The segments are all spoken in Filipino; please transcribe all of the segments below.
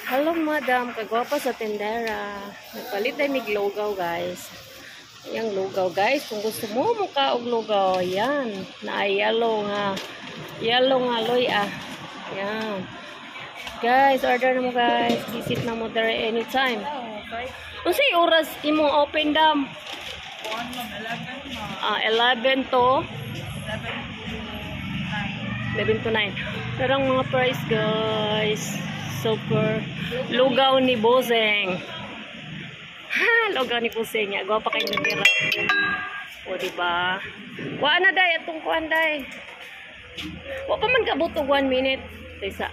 Hello, madam. Kagwapa sa tendera. Nagpalit tayo mig lugaw, guys. Ayan, lugaw, guys. Kung gusto mo mukha og lugaw, ayan. Na yellow nga. Yellow nga, loy, ah. Ayan. Guys, order na mo, guys. Visit na mo there anytime. Kasi oras imong open dam. 11 to 9. Parang mga price, guys. Super lugaw ni Boseng. Ha, lugaw ni Boseng. Gwapa kayo nabira. O, diba? Wa na, day. Atong kuhan, day. Wa pa man kabutog 1 minute. Isa.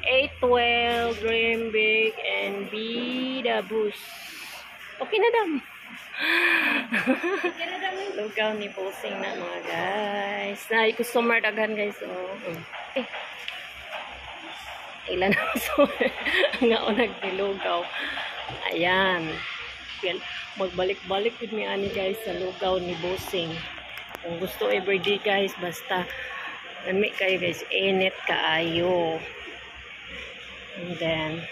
812 Dream Big and be the boost. Okay na, dam. Lugaw ni Boseng na, mga guys. Na, customer daghan, guys. Oh. Ilan ang sorry. Nga o nagdilugaw. Ayan. Magbalik-balik with me ani, guys, sa lugaw ni Boseng. Kung gusto everyday, guys, basta nami kayo, guys. Init kaayo. And then,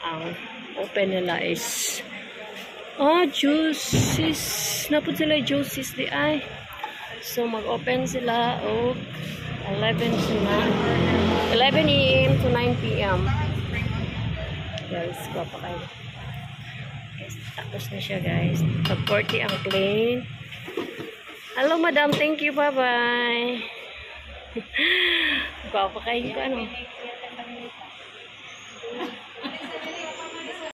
ang open nila is juices. Napod sila juices di ay. So, mag-open sila o 11 a.m. to 9 p.m. Guys, pa kayo. Guys, tapos na siya, guys. Pag 40 ang plain. Hello, madam. Thank you. Bye-bye. Pa kayo. Ano?